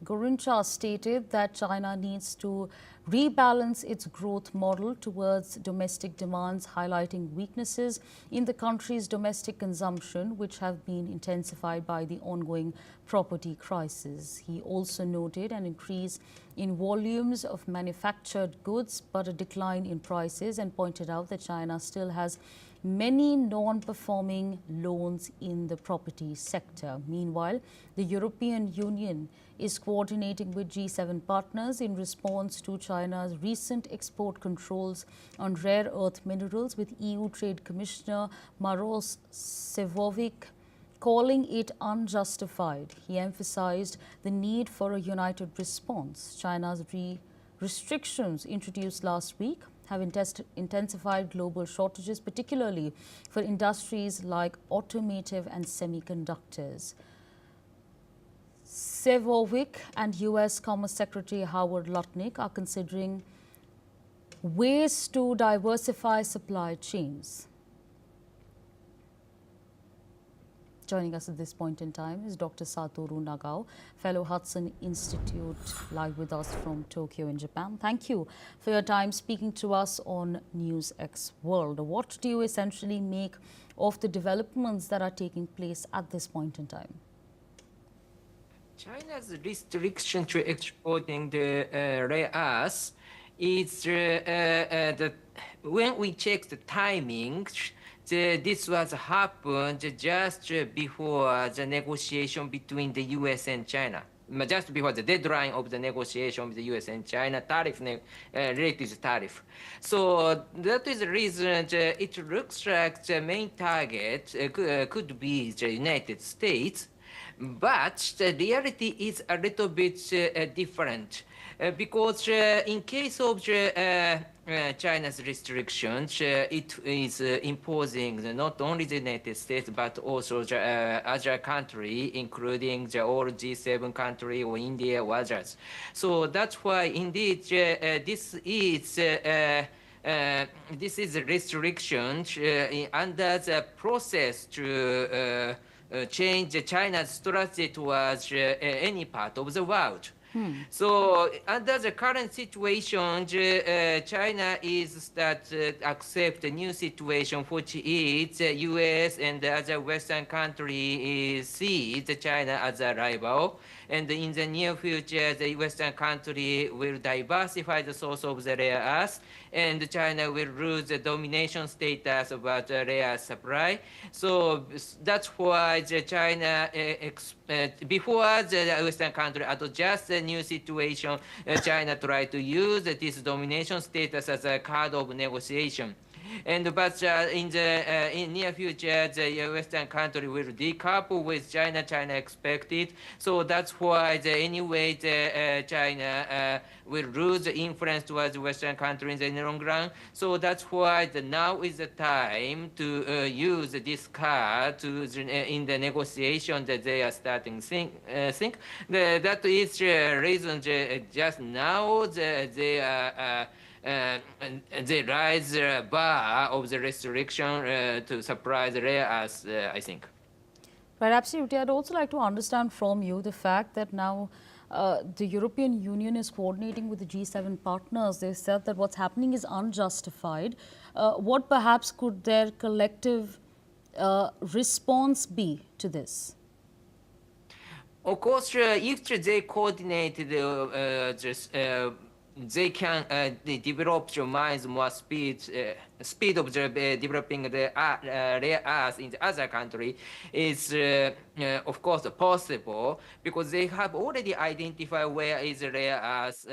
Gourinchas stated that China needs to rebalance its growth model towards domestic demands, highlighting weaknesses in the country's domestic consumption, which have been intensified by the ongoing property crisis. He also noted an increase in volumes of manufactured goods, but a decline in prices, and pointed out that China still has many non-performing loans in the property sector. Meanwhile, the European Union is coordinating with G7 partners in response to China's recent export controls on rare earth minerals, with EU Trade Commissioner Maros Sefcovic calling it unjustified. He emphasized the need for a united response. China's restrictions introduced last week have intensified global shortages, particularly for industries like automotive and semiconductors. Sefcovic and U.S. Commerce Secretary Howard Lutnick are considering ways to diversify supply chains. Joining us at this point in time is Dr. Satoru Nagao, Fellow Hudson Institute, live with us from Tokyo in Japan. Thank you for your time speaking to us on NewsX World. What do you essentially make of the developments that are taking place at this point in time? China's restriction to exporting the rare earths is when we check the timing, this was happened just before the negotiation between the U.S. and China. Just before the deadline of the negotiation with the U.S. and China related tariff. So that is the reason it looks like the main target could be the United States. But the reality is a little bit different because in case of China's restrictions, it is imposing not only the United States but also the other country, including the all G7 country or India or others. So that's why indeed this is a restriction under the process to change China's strategy towards any part of the world. So under the current situation, China is start accept a new situation, which is U.S. and the other Western countries see China as a rival. And in the near future, the Western country will diversify the source of the rare earths, and China will lose the domination status about the rare earth supply. So that's why China, before the Western country adjust the new situation, China tried to use this domination status as a card of negotiation. But in the near future, the Western country will decouple with China. China expected, so that's why anyway China will lose the influence towards the Western countries in the long run. So that's why now is the time to use this card to in the negotiation that they are starting think. That is the reason just now they are. They raise the bar of the restriction to supply the rare earths, I think. Right, absolutely. I'd also like to understand from you the fact that now the European Union is coordinating with the G7 partners. They said that what's happening is unjustified. What perhaps could their collective response be to this? Of course, if they coordinated they can develop your minds more speed of the, developing the rare earth in the other country is of course possible because they have already identified where is the rare earth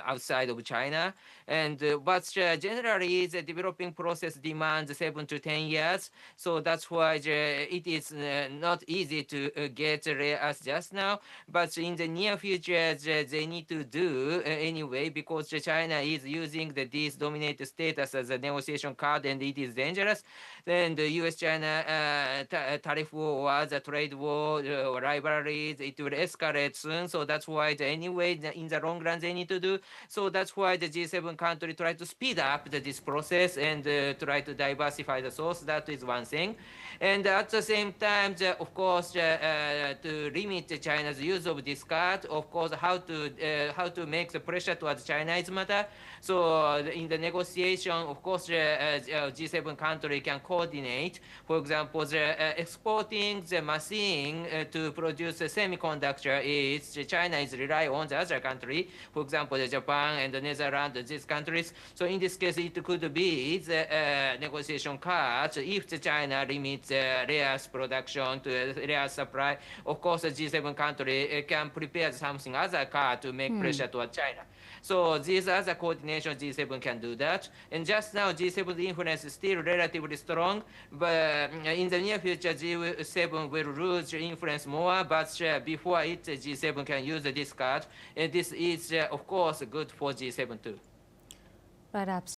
outside of China. And but generally the developing process demands 7 to 10 years, so that's why it is not easy to get rare earth just now. But in the near future, they need to do anyway because China is using this dominated status as a negotiation card, and it is dangerous. Then the U.S.-China tariff war was a trade war or rivalries. It will escalate soon. So that's why anyway, in the long run, they need to do. So that's why the G7 country try to speed up this process and try to diversify the source. That is one thing. And at the same time, of course, to limit China's use of this card, of course, how to make the pressure towards China is matter. So in the negotiation, of course, G7 country can coordinate. For example, exporting the machine to produce a semiconductor is China is rely on the other country. For example, Japan and the Netherlands, these countries. So in this case, it could be the negotiation card if the China limits rares production to rare supply. Of course, the G7 country can prepare something other card to make pressure toward China. So these are the coordination G7 can do that. And just now, G7's influence is still relatively strong, but in the near future, G7 will lose influence more, but before it, G7 can use this card. And this is, of course, good for G7 too. Right,